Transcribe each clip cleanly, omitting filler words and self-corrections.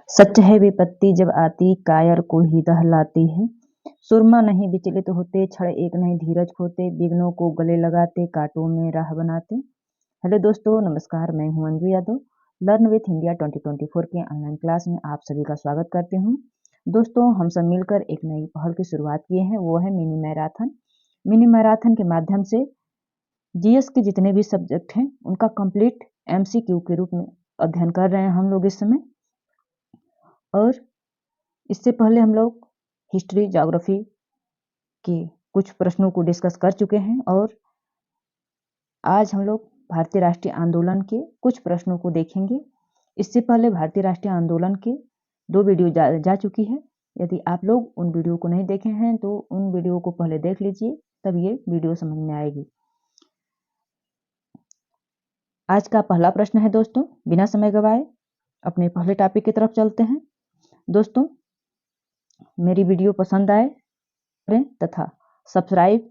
सच है विपत्ति जब आती कायर को ही दहलाती है। सुरमा नहीं विचलित होते, क्षण एक नहीं धीरज खोते, विघ्नों को गले लगाते, कांटों में राह बनाते। हेलो दोस्तों, नमस्कार। मैं हूं Anju Yadav. Learn with India 2024 के ऑनलाइन क्लास में आप सभी का स्वागत करती हूं। दोस्तों, हम सब मिलकर एक नई पहल की शुरुआत किए हैं, वो है मिनी मैराथन। मिनी मैराथन के माध्यम से जीएस के जितने भी सब्जेक्ट हैं उनका कंप्लीट एमसीक्यू के रूप में अध्ययन कर रहे हैं हम लोग इस समय। और इससे पहले हम लोग हिस्ट्री, ज्योग्राफी के कुछ प्रश्नों को डिस्कस कर चुके हैं और आज हम लोग भारतीय राष्ट्रीय आंदोलन के कुछ प्रश्नों को देखेंगे। इससे पहले भारतीय राष्ट्रीय आंदोलन के 2 वीडियो जा चुकी है। यदि आप लोग उन वीडियो को नहीं देखे हैं तो उन वीडियो को पहले देख लीजिए, तब ये वीडियो समझ में आएगी। आज का पहला प्रश्न है दोस्तों, बिना समय गवाए अपने पहले टॉपिक की तरफ चलते हैं। दोस्तों, मेरी वीडियो पसंद आए करें तथा सब्सक्राइब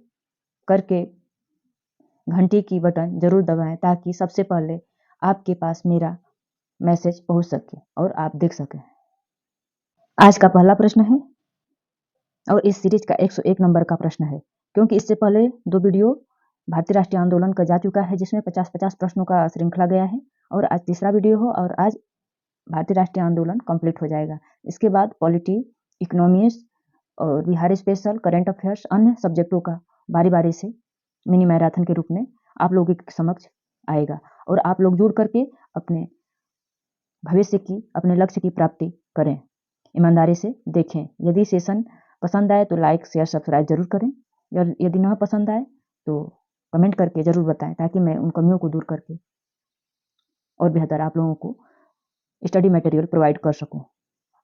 करके घंटी की बटन जरूर दबाएं ताकि सबसे पहले आपके पास मेरा मैसेज पहुंच सके और आप देख सकें। आज का पहला प्रश्न है और इस सीरीज का 101 नंबर का प्रश्न है, क्योंकि इससे पहले 2 वीडियो भारतीय राष्ट्रीय आंदोलन का जा चुका है जिसमें 50-50 प्रश्नों का श्रृंखला गया है और आज तीसरा वीडियो हो और आज भारतीय राष्ट्रीय आंदोलन कंप्लीट हो जाएगा। इसके बाद पॉलिटी, इकोनॉमिक्स और बिहार स्पेशल, करंट अफेयर्स, अन्य सब्जेक्टों का बारी बारी से मिनी मैराथन के रूप में आप लोगों के समक्ष आएगा और आप लोग जुड़ करके अपने भविष्य की, अपने लक्ष्य की प्राप्ति करें। ईमानदारी से देखें। यदि सेशन पसंद आए तो लाइक, शेयर, सब्सक्राइब जरूर करें और यदि ना पसंद आए तो कमेंट करके जरूर बताएं ताकि मैं उन कमियों को दूर करके और बेहतर आप लोगों को स्टडी मटेरियल प्रोवाइड कर सकूं।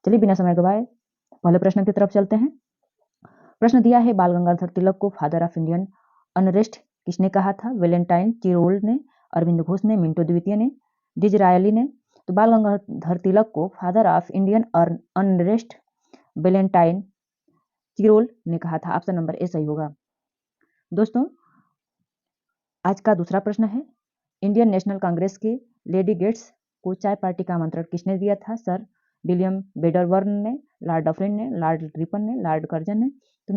चलिए बिना समय गवाए पहले प्रश्न की तरफ चलते हैं। प्रश्न दिया है, बाल गंगाधर तिलक को फादर ऑफ इंडियन अनरेस्ट किसने कहा था? वैलेंटाइन चिरोल ने, अरविंद घोष ने, मिंटो द्वितीय ने, डिजरायली ने। तो बाल गंगाधर तिलक को father of Indian unrest Valentine Chirol ने कहा था। ऑप्शन नंबर ए सही होगा। दोस्तों, आज का दूसरा प्रश्न है, इंडियन नेशनल कांग्रेस के लेडी गेट्स को चाय पार्टी का आमंत्रण किसने दिया था? सर विलियम बेडरबर्न ने, लॉर्ड डफरिन ने, लॉर्ड रिपन ने, लॉर्ड कर्जन ने। तो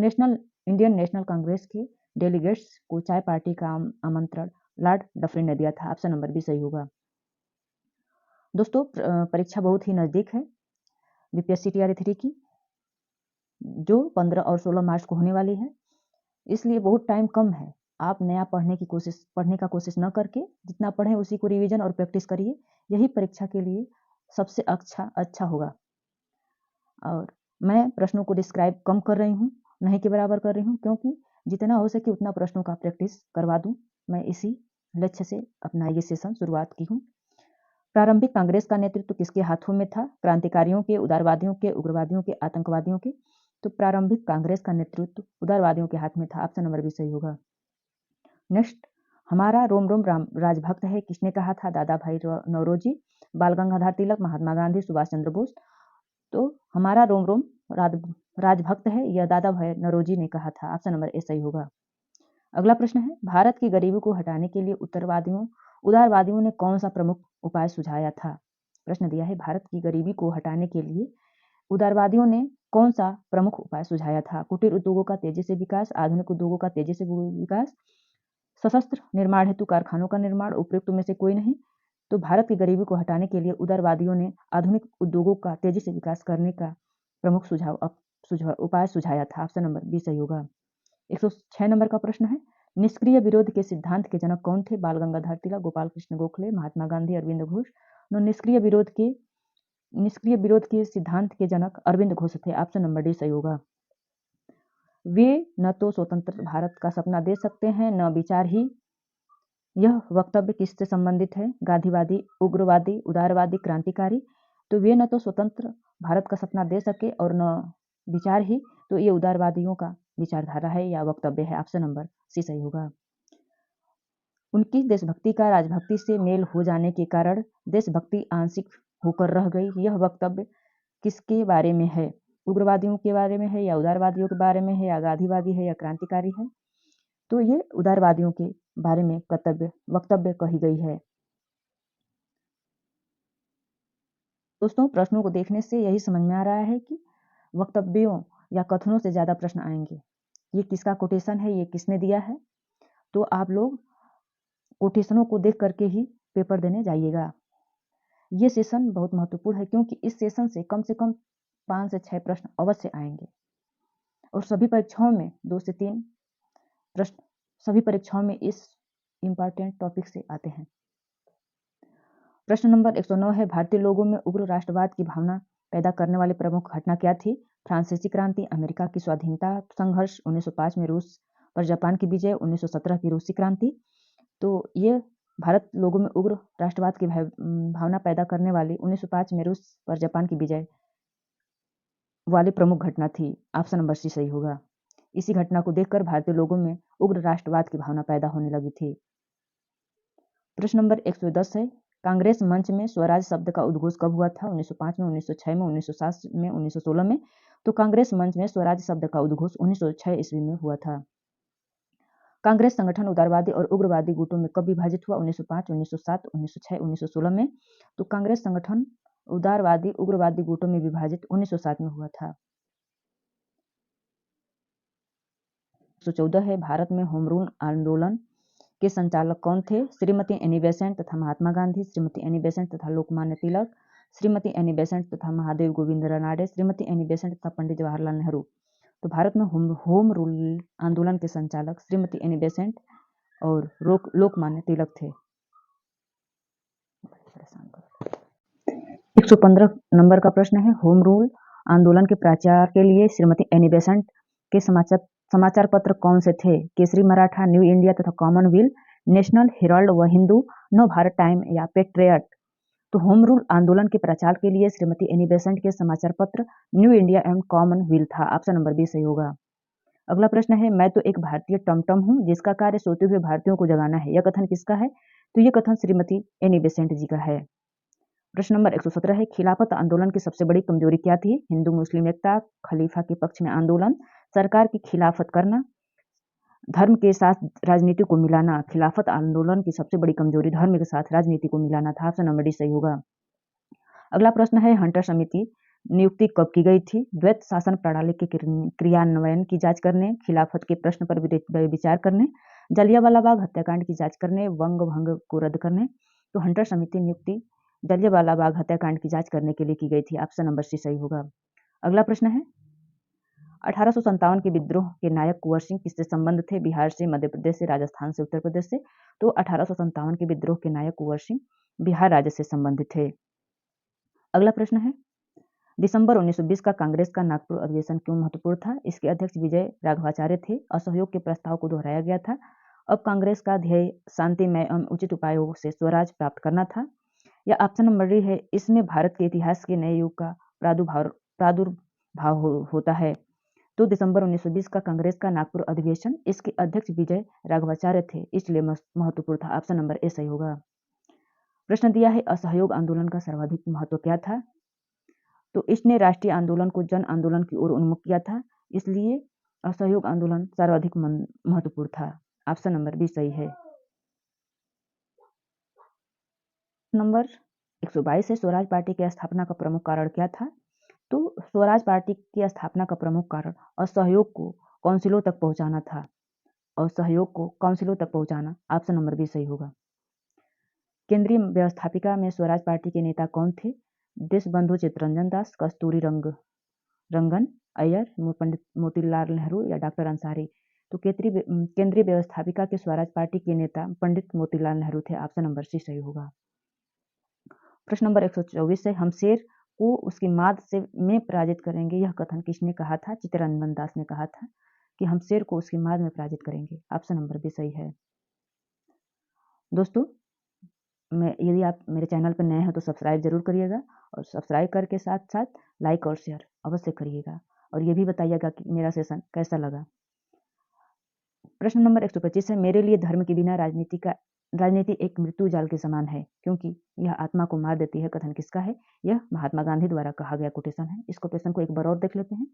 इंडियन नेशनल कांग्रेस के डेलीगेट्स को चाय पार्टी का आमंत्रण लॉर्ड डफरिन ने दिया था। ऑप्शन नंबर बी सही होगा। दोस्तों, परीक्षा बहुत ही नजदीक है बीपीएससी टीआरई 3 की, जो 15 और 16 मार्च को होने वाली है, इसलिए बहुत टाइम कम है। आप नया पढ़ने का कोशिश न करके जितना पढ़ें उसी को रिवीजन और प्रैक्टिस करिए। यही परीक्षा के लिए सबसे अच्छा होगा। और मैं प्रश्नों को डिस्क्राइब कम कर रही हूँ, नहीं के बराबर कर रही हूँ, क्योंकि जितना हो सके उतना प्रश्नों का प्रैक्टिस करवा दूं। मैं इसी लक्ष्य से अपना ये सेशन शुरुआत की हूँ। प्रारंभिक कांग्रेस का नेतृत्व किसके हाथों में था? क्रांतिकारियों के, उदारवादियों के, उग्रवादियों के, आतंकवादियों के। तो प्रारंभिक कांग्रेस का नेतृत्व उदारवादियों के हाथ में था। ऑप्शन नंबर बी सही होगा। नेक्स्ट, हमारा रोम रोम राजभक्त है किसने कहा था? दादा भाई नौरोजी, बाल गंगाधर तिलक, महात्मा गांधी, सुभाष चंद्र बोस। तो हमारा रोम रोम राजभक्त है, यह दादा भाई नौरोजी ने कहा था। ऑप्शन नंबर ए सही होगा। अगला प्रश्न है, भारत की गरीबी को हटाने के लिए उदारवादियों ने कौन सा प्रमुख उपाय सुझाया था? प्रश्न दिया है, भारत की गरीबी को हटाने के लिए उदारवादियों ने कौन सा प्रमुख उपाय सुझाया था? कुटीर उद्योगों का तेजी से विकास, आधुनिक उद्योगों का तेजी से विकास, सशस्त्र निर्माण हेतु कारखानों का निर्माण, उपयुक्त में से कोई नहीं। तो भारत की गरीबी को हटाने के लिए उदारवादियों ने आधुनिक उद्योगों का तेजी से विकास करने का प्रमुख उपाय सुझाया था। ऑप्शन नंबर बी सही होगा। 106 नंबर का प्रश्न है, निष्क्रिय विरोध के सिद्धांत के जनक कौन थे? बाल गंगाधर तिलक, गोपाल कृष्ण गोखले, महात्मा गांधी, अरविंद घोष। निष्क्रिय विरोध के सिद्धांत के जनक अरविंद घोष थे। ऑप्शन नंबर डी सही होगा। वे न तो स्वतंत्र भारत का सपना दे सकते हैं न विचार ही। यह वक्तव्य किससे संबंधित है? गांधीवादी, उग्रवादी, उदारवादी, क्रांतिकारी। तो वे न तो स्वतंत्र भारत का सपना दे सके और न विचार ही, तो ये उदारवादियों का विचारधारा है या वक्तव्य है। ऑप्शन नंबर सी सही होगा। उनकी देशभक्ति का राजभक्ति से मेल हो जाने के कारण देशभक्ति आंशिक होकर रह गई। यह वक्तव्य किसके बारे में है? उग्रवादियों के बारे में है या उदारवादियों के बारे में है या गांधीवादी है या क्रांतिकारी है? तो ये उदारवादियों के बारे में वक्तव्य कही गई है। दोस्तों, प्रश्नों को देखने से यही समझ में आ रहा है कि वक्तव्यों या कथनों से ज़्यादा प्रश्न आएंगे। ये किसका कोटेशन है, ये किसने दिया है, तो आप लोग कोटेशनों को देख करके ही पेपर देने जाइएगा। ये सेशन बहुत महत्वपूर्ण है क्योंकि इस सेशन से कम 5 से 6 प्रश्न अवश्य आएंगे और सभी परीक्षाओं में 2 से 3 प्रश्न सभी परीक्षाओं में इस इम्पॉर्टेंट टॉपिक से आते हैं। प्रश्न नंबर 109 है, भारतीय लोगों में उग्र राष्ट्रवाद की भावना पैदा करने वाली प्रमुख घटना क्या थी? फ्रांसीसी क्रांति, अमेरिका की स्वाधीनता संघर्ष, 1905 में रूस पर जापान की विजय, 1917 की रूसी क्रांति। तो ये भारत लोगों में उग्र राष्ट्रवाद की भावना पैदा करने वाली 1905 में रूस पर जापान की विजय वाली प्रमुख घटना थी। ऑप्शन नंबर सी सही होगा। इसी घटना को देखकर भारतीय लोगों में उग्र राष्ट्रवाद की भावना पैदा होने लगी थी। प्रश्न नंबर 110 है, कांग्रेस मंच में स्वराज शब्द का उद्घोष कब हुआ था? 1905 में, 1906 में, 1907 में, 1916 में। तो कांग्रेस मंच में स्वराज शब्द का उद्घोष 1906 ईस्वी में हुआ था। कांग्रेस संगठन उदारवादी और उग्रवादी गुटों में कब विभाजित हुआ? 1905, 1907, 1906, 1916 में। तो कांग्रेस संगठन उदारवादी उग्रवादी गुटों में विभाजित 1907 में हुआ था। 114 है, भारत में होम रूल आंदोलन के संचालक कौन थे? श्रीमती एनी बेसेंट तथा महात्मा गांधी, श्रीमती एनी बेसेंट तथा लोकमान्य तिलक, श्रीमती एनी बेसेंट तथा महादेव गोविंद रानाडे, श्रीमती एनी बेसेंट तथा पंडित जवाहरलाल नेहरू। तो भारत में होम रूल आंदोलन के संचालक श्रीमती एनी बेसेंट और लोकमान्य तिलक थे। 115 नंबर का प्रश्न है, होम रूल आंदोलन के प्रचार के लिए श्रीमती एनी बेसेंट के समाचार पत्र कौन से थे? केसरी मराठा, न्यू इंडिया तथा कॉमनवेल्थ, नेशनल हेराल्ड व हिंदू, नव भारत टाइम या पेट्रियट। तो होम रूल आंदोलन के प्रचार के लिए श्रीमती एनी बेसेंट के समाचार पत्र न्यू इंडिया एवं कॉमनवेल्थ था। ऑप्शन नंबर बी सही होगा। अगला प्रश्न है, मैं तो एक भारतीय टमटम हूँ जिसका कार्य सोते हुए भारतीयों को जगाना है। यह कथन किसका है? तो यह कथन श्रीमती एनी बेसेंट जी का है। प्रश्न नंबर 117 है, खिलाफत आंदोलन की सबसे बड़ी कमजोरी क्या थी? हिंदू मुस्लिम एकता, खलीफा के पक्ष में आंदोलन, सरकार की खिलाफत करना, धर्म के साथ राजनीति को मिलाना। खिलाफत आंदोलन की सबसे बड़ी कमजोरी धर्म के साथ राजनीति को मिलाना था। ऑप्शन नंबर डी सही होगा। अगला प्रश्न है, हंटर समिति नियुक्ति कब की गई थी? द्वैत शासन प्रणाली के क्रियान्वयन की जांच करने, खिलाफत के प्रश्न पर विचार करने, जलियांवाला बाग हत्याकांड की जांच करने, वंग भंग को रद्द करने। तो हंटर समिति नियुक्ति जलियांवाला बाग हत्याकांड की जांच करने के लिए की गई थी। ऑप्शन नंबर सी सही होगा। अगला प्रश्न है, 1857 के विद्रोह के नायक कुंवर सिंह किससे संबंध थे? बिहार से, मध्य प्रदेश से, राजस्थान से, उत्तर प्रदेश से। तो 1857 के विद्रोह के नायक कुंवर सिंह बिहार राज्य से संबंधित थे। अगला प्रश्न है, दिसंबर 1920 का कांग्रेस का नागपुर अधिवेशन क्यों महत्वपूर्ण था? इसके अध्यक्ष विजय राघवाचार्य थे। असहयोग के प्रस्ताव को दोहराया गया था। अब कांग्रेस का ध्येय शांतिमय एवं उचित उपायों से स्वराज प्राप्त करना था। या ऑप्शन नंबर डी है, इसमें भारत के इतिहास के नए युग का प्रादुर्भाव होता है। तो दिसंबर 1920 का कांग्रेस का नागपुर अधिवेशन, इसके अध्यक्ष विजय राघवाचार्य थे, इसलिए महत्वपूर्ण था। ऑप्शन नंबर ए सही होगा। प्रश्न दिया है, असहयोग आंदोलन का सर्वाधिक महत्व क्या था? तो इसने राष्ट्रीय आंदोलन को जन आंदोलन की ओर उन्मुख किया था, इसलिए असहयोग आंदोलन सर्वाधिक महत्वपूर्ण था। ऑप्शन नंबर बी सही है। नंबर 122 है, स्वराज पार्टी की स्थापना का प्रमुख कारण क्या था? तो स्वराज पार्टी की स्थापना का प्रमुख कारण असहयोग को काउंसिलों तक पहुंचाना था। असहयोग को काउंसिलों तक पहुंचाना। ऑप्शन नंबर बी सही होगा। केंद्रीय व्यवस्थापिका में स्वराज पार्टी के नेता कौन थे? देशबंधु चित्तरंजन दास, कस्तूरी रंगन अय्यर, पंडित मोतीलाल नेहरू या डॉक्टर अंसारी। तो केंद्रीय व्यवस्थापिका के स्वराज पार्टी के नेता पंडित मोतीलाल नेहरू थे। ऑप्शन नंबर सी सही होगा। प्रश्न नंबर 124 है, हम शेर को उसकी माद से में पराजित करेंगे, यह कथन किसने कहा था? चित्तरंजन दास ने कहा था कि हम शेर को उसकी माद में पराजित करेंगे। ऑप्शन नंबर बी सही है। दोस्तों, यदि आप मेरे चैनल पर नए हैं तो सब्सक्राइब जरूर करिएगा और सब्सक्राइब करके साथ साथ लाइक और शेयर अवश्य करिएगा और ये भी बताइएगा कि मेरा सेशन कैसा लगा। प्रश्न नंबर 125 है, मेरे लिए धर्म के बिना राजनीति एक मृत्यु जाल के समान है क्योंकि यह आत्मा को मार देती है। कथन किसका है? यह महात्मा गांधी द्वारा कहा गया कोटेशन है। इस कोटेशन को एक बार और देख लेते हैं।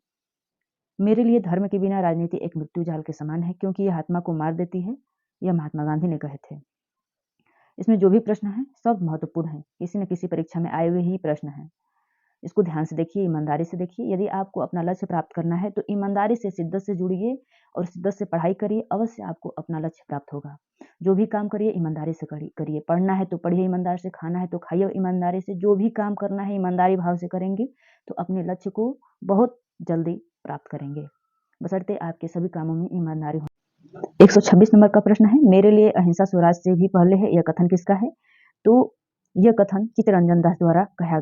मेरे लिए धर्म के बिना राजनीति एक मृत्यु जाल के समान है क्योंकि यह आत्मा को मार देती है। यह महात्मा गांधी ने कहे थे। इसमें जो भी प्रश्न है सब महत्वपूर्ण है, किसी न किसी परीक्षा में आए हुए ही प्रश्न है। इसको ध्यान से देखिए, ईमानदारी से देखिए। यदि आपको अपना लक्ष्य प्राप्त करना है तो ईमानदारी से, शिद्दत से जुड़िए और शिद्दत से पढ़ाई करिए, अवश्य आपको अपना लक्ष्य प्राप्त होगा। जो भी काम करिए ईमानदारी से करिए। पढ़ना है तो पढ़िए ईमानदारी से, खाना है तो खाइए ईमानदारी से। जो भी काम करना है ईमानदारी भाव से करेंगे तो अपने लक्ष्य को बहुत जल्दी प्राप्त करेंगे, बशर्ते आपके सभी कामों में ईमानदारी हो। 126 नंबर का प्रश्न है, मेरे लिए अहिंसा स्वराज से भी पहले है, यह कथन किसका है? तो यह कथन चित्तरंजन दास द्वारा कहा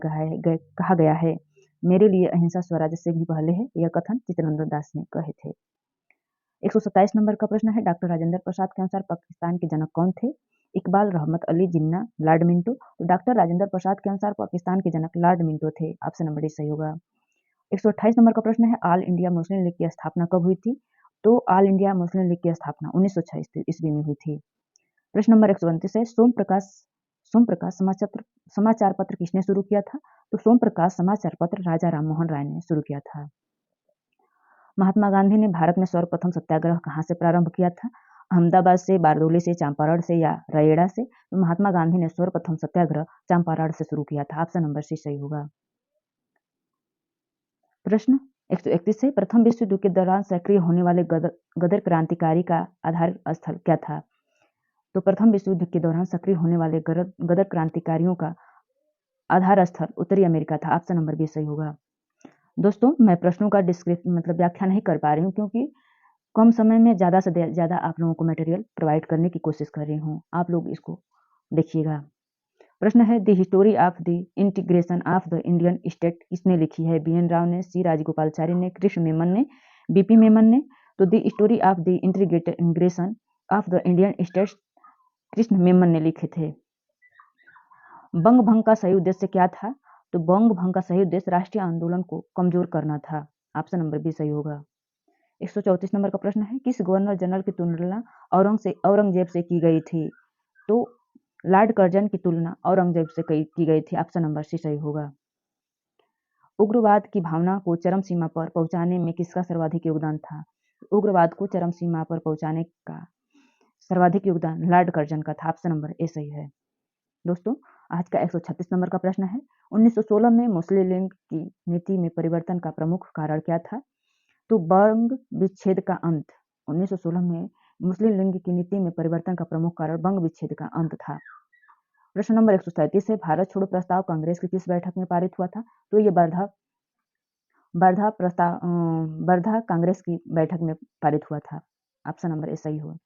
गया है। मेरे लिए अहिंसा स्वराज से भी पहले है, यह कथन चित्तरंजन दास ने कहे थे। 127 नंबर का प्रश्न है, डॉक्टर राजेंद्र प्रसाद के अनुसार पाकिस्तान के जनक कौन थे? इकबाल, रहमत अली जिन्ना, लॉर्ड मिंटो। तो डॉक्टर राजेंद्र प्रसाद के अनुसार पाकिस्तान के जनक लॉर्ड मिंटो थे। ऑप्शन नंबर डी सही होगा। 128 नंबर का प्रश्न है, ऑल इंडिया मुस्लिम लीग की स्थापना कब हुई थी? तो ऑल इंडिया मुस्लिम लीग की स्थापना 1906 ईस्वी में हुई थी। प्रश्न नंबर 129 है, सोम प्रकाश समाचार पत्र किसने शुरू किया था? तो सोम प्रकाश समाचार पत्र राजा राममोहन राय ने शुरू किया था। महात्मा गांधी ने भारत में सर्वप्रथम सत्याग्रह कहाँ से प्रारंभ किया था? अहमदाबाद से, बारदोली से, चंपारण से या रयेड़ा से? तो महात्मा गांधी ने सर्वप्रथम सत्याग्रह चंपारण से शुरू किया था। ऑप्शन नंबर सी सही होगा। प्रश्न 131 है, प्रथम विश्व युद्ध के दौरान सक्रिय होने वाले गदर क्रांतिकारी का आधार स्थल क्या था? तो प्रथम विश्व युद्ध के दौरान सक्रिय होने वाले गदर क्रांतिकारियों का आधार स्थल उत्तरी अमेरिका था। ऑप्शन नंबर बी सही होगा। दोस्तों, मैं प्रश्नों का व्याख्या नहीं कर पा रही हूँ क्योंकि कम समय में ज़्यादा से ज़्यादा आप लोगों को मटेरियल प्रोवाइड करने की कोशिश कर रही हूँ। आप लोग इसको देखिएगा। प्रश्न है, the history of the integration of the Indian state किसने लिखी है? बी एन राव ने, सी राजगोपालचारी ने, कृष्ण मेमन ने, बीपी मेमन ने। तो the story of the integration of the Indian states Krishna Memon ने लिखे थे। बंग भंग का सही उद्देश्य क्या था? तो बंग भंग का सही उद्देश्य राष्ट्रीय आंदोलन को कमजोर करना था। ऑप्शन नंबर बी सही होगा। 134 नंबर का प्रश्न है, किस गवर्नर जनरल की तुलना औरंगजेब से की गई थी? तो लॉर्ड कर्जन की तुलना औरंगजेब से की गई थी। ऑप्शन नंबर सी सही होगा। उग्रवाद की भावना को चरम सीमा पर पहुंचाने में किसका सर्वाधिक योगदान था? उग्रवाद को चरम सीमा पर पहुंचाने का सर्वाधिक योगदान लॉर्ड कर्जन का था। ऑप्शन नंबर ए सही है। दोस्तों, आज का 136 नंबर का प्रश्न है, 1916 में मुस्लिम लीग की नीति में परिवर्तन का प्रमुख कारण क्या था? तो बंग विच्छेद का अंत। 1916 में मुस्लिम लीग की नीति में परिवर्तन का प्रमुख कारण बंग विच्छेद का अंत था। प्रश्न नंबर 137 है, भारत छोड़ो प्रस्ताव कांग्रेस की किस बैठक में पारित हुआ था? तो ये वर्धा कांग्रेस की बैठक में पारित हुआ था। ऑप्शन नंबर ए सही हो।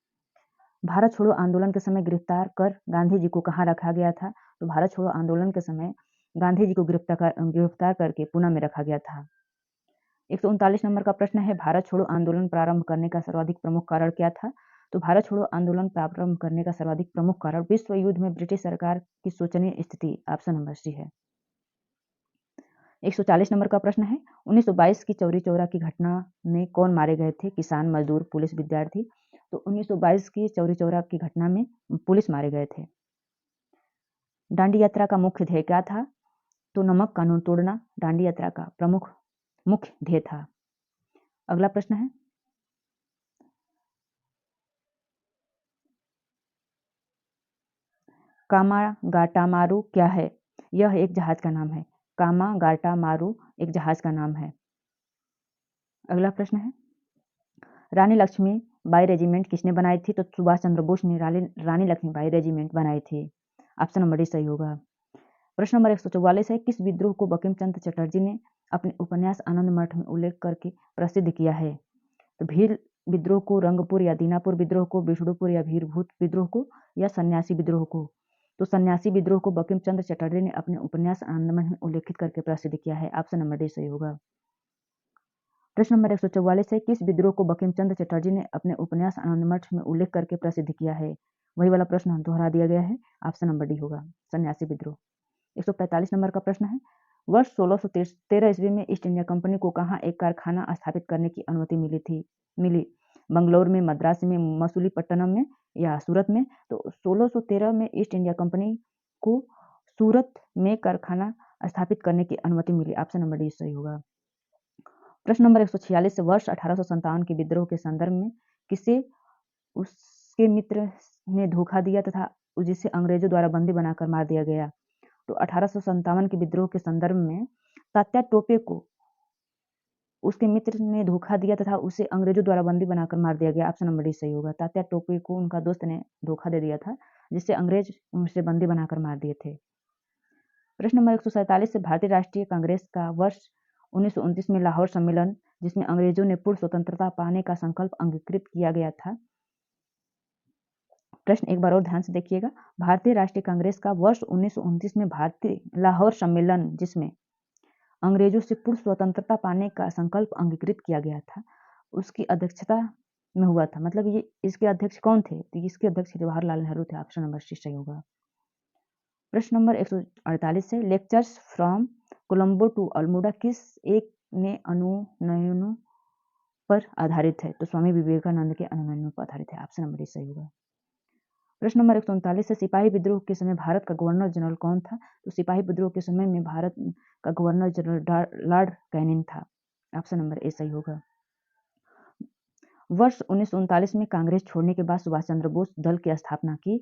भारत छोड़ो आंदोलन के समय गिरफ्तार कर गांधी जी को कहाँ रखा गया था? तो भारत छोड़ो आंदोलन के समय गांधी जी को गिरफ्तार करके पुणे में रखा गया था। 139 नंबर का प्रश्न है, भारत छोड़ो आंदोलन प्रारंभ करने का सर्वाधिक प्रमुख कारण क्या था? तो भारत छोड़ो आंदोलन प्रारंभ करने का सर्वाधिक प्रमुख कारण विश्व युद्ध में ब्रिटिश सरकार की शोचनीय स्थिति। ऑप्शन नंबर सी है। 140 नंबर का प्रश्न है, 1922 की चौरी चौरा की घटना में कौन मारे गए थे? किसान, मजदूर, पुलिस, विद्यार्थी। तो 1922 की चौरी चौरा की घटना में पुलिस मारे गए थे। दांडी यात्रा का मुख्य ध्येय क्या था? तो नमक कानून तोड़ना दांडी यात्रा का मुख्य ध्येय था। अगला प्रश्न है, कामागाटामारू क्या है? यह एक जहाज का नाम है। कामागाटामारू एक जहाज का नाम है। अगला प्रश्न है, रानी लक्ष्मीबाई रेजिमेंट किसने बनाई थी? तो सुभाष चंद्र बोस ने रानी लक्ष्मीबाई रेजिमेंट बनाई थी। ऑप्शन नंबर डी सही होगा। प्रश्न नंबर 144 है, किस विद्रोह को बंकिम चंद्र चटर्जी ने अपने उपन्यास आनंद मठ में उल्लेख करके प्रसिद्ध किया है? तो भील विद्रोह को, रंगपुर या दीनापुर विद्रोह को, विष्णुपुर या भीरभूत विद्रोह को, या सन्यासी विद्रोह को? तो सन्यासी विद्रोह को बंकिम चंद्र चटर्जी ने अपने उपन्यास आनंद मठ में उल्लेखित करके प्रसिद्ध किया है। ऑप्शन नंबर डी सही होगा। प्रश्न नंबर 144 है, किस विद्रोह को बंकिम चंद्र चटर्जी ने अपने उपन्यास आनंद मठ में उल्लेख करके प्रसिद्ध किया है? वही वाला प्रश्न दोहरा दिया गया है। ऑप्शन नंबर डी होगा, सन्यासी विद्रोह। 145 नंबर का प्रश्न है, वर्ष 1613 ईस्वी में ईस्ट इंडिया कंपनी को कहाँ एक कारखाना स्थापित करने की अनुमति मिली? बंगलौर में, मद्रास में, मसूलीपट्टनम में या सूरत में? तो 1613 में ईस्ट इंडिया कंपनी को सूरत में कारखाना स्थापित करने की अनुमति मिली। ऑप्शन नंबर डी सही होगा। प्रश्न नंबर 146, वर्ष 1857 के विद्रोह के संदर्भ में किसे उसके मित्र ने धोखा दिया तथा जिसे अंग्रेजों द्वारा बंदी बनाकर मार दिया गया? तो 1857 के विद्रोह के संदर्भ में तात्या टोपे को उसके मित्र ने धोखा दिया तथा उसे अंग्रेजों द्वारा बंदी बनाकर मार दिया गया। ऑप्शन नंबर डी सही होगा। तात्या टोपे को उनका दोस्त ने धोखा दे दिया था, जिससे अंग्रेज उसे बंदी बनाकर मार दिए थे। प्रश्न नंबर 147 से भारतीय राष्ट्रीय कांग्रेस का वर्ष 1929 में लाहौर सम्मेलन, जिसमें अंग्रेजों ने पूर्ण स्वतंत्रता पाने का संकल्प अंगीकृत किया गया था। प्रश्न एक बार और ध्यान से देखिएगा। भारतीय राष्ट्रीय कांग्रेस का वर्ष 1929 में भारतीय लाहौर सम्मेलन, जिसमें अंग्रेजों से पूर्ण स्वतंत्रता पाने का संकल्प अंगीकृत किया गया था, उसकी अध्यक्षता में हुआ था। मतलब ये इसके अध्यक्ष कौन थे? तो इसके अध्यक्ष जवाहरलाल नेहरू थे। ऑप्शन नंबर सी सही होगा। प्रश्न नंबर 148 से lectures from Colombo to Almora किस एक ने अनुनयनों पर आधारित है? तो स्वामी विवेकानंद के अनुनयनों पर आधारित है। ऑप्शन नंबर डी सही होगा। प्रश्न नंबर 139 से सिपाही विद्रोह के समय भारत का गवर्नर जनरल कौन था? तो सिपाही विद्रोह के समय में भारत का गवर्नर जनरल लॉर्ड कैनिंग था। ऑप्शन नंबर ए सही होगा। वर्ष 1939 में कांग्रेस छोड़ने के बाद सुभाष चंद्र बोस दल की स्थापना की,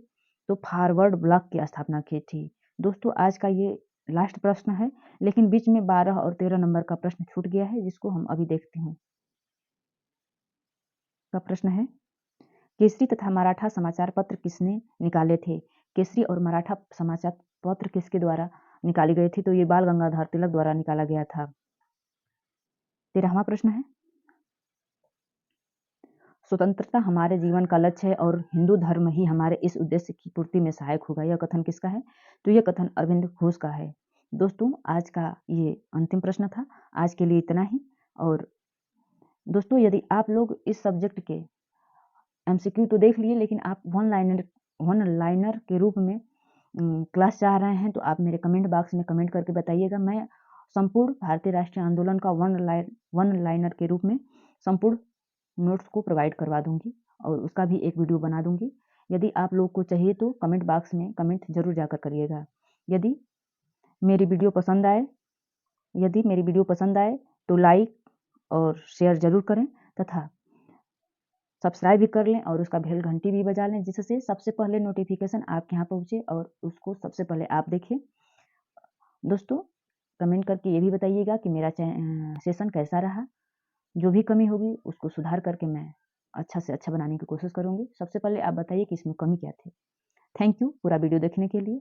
तो फॉरवर्ड ब्लॉक की स्थापना की थी। दोस्तों आज का ये लास्ट प्रश्न है, लेकिन बीच में 12 और 13 नंबर का प्रश्न छूट गया है, जिसको हम अभी देखते हैं। का प्रश्न है, केसरी तथा मराठा समाचार पत्र किसने निकाले थे? केसरी और मराठा समाचार पत्र किसके द्वारा निकाली गई थी? तो ये बाल गंगाधर तिलक द्वारा निकाला गया था। 13वां प्रश्न है, स्वतंत्रता हमारे जीवन का लक्ष्य है और हिंदू धर्म ही हमारे इस उद्देश्य की पूर्ति में सहायक होगा। यह कथन किसका है? तो यह कथन अरविंद घोष का है। दोस्तों आज का ये अंतिम प्रश्न था। आज के लिए इतना ही। और दोस्तों यदि आप लोग इस सब्जेक्ट के एमसीक्यू तो देख लिए, लेकिन आप वन लाइनर के रूप में क्लास चाह रहे हैं, तो आप मेरे कमेंट बॉक्स में कमेंट करके बताइएगा। मैं संपूर्ण भारतीय राष्ट्रीय आंदोलन का वन लाइनर के रूप में संपूर्ण नोट्स को प्रोवाइड करवा दूंगी और उसका भी एक वीडियो बना दूंगी। यदि आप लोग को चाहिए तो कमेंट बॉक्स में कमेंट जरूर जाकर करिएगा। यदि मेरी वीडियो पसंद आए तो लाइक और शेयर जरूर करें तथा सब्सक्राइब भी कर लें और उसका बेल घंटी भी बजा लें, जिससे सबसे पहले नोटिफिकेशन आपके यहाँ पहुँचे और उसको सबसे पहले आप देखें। दोस्तों कमेंट करके ये भी बताइएगा कि मेरा सेशन कैसा रहा। जो भी कमी होगी उसको सुधार करके मैं अच्छा से अच्छा बनाने की कोशिश करूँगी। सबसे पहले आप बताइए कि इसमें कमी क्या थी। थैंक यू पूरा वीडियो देखने के लिए।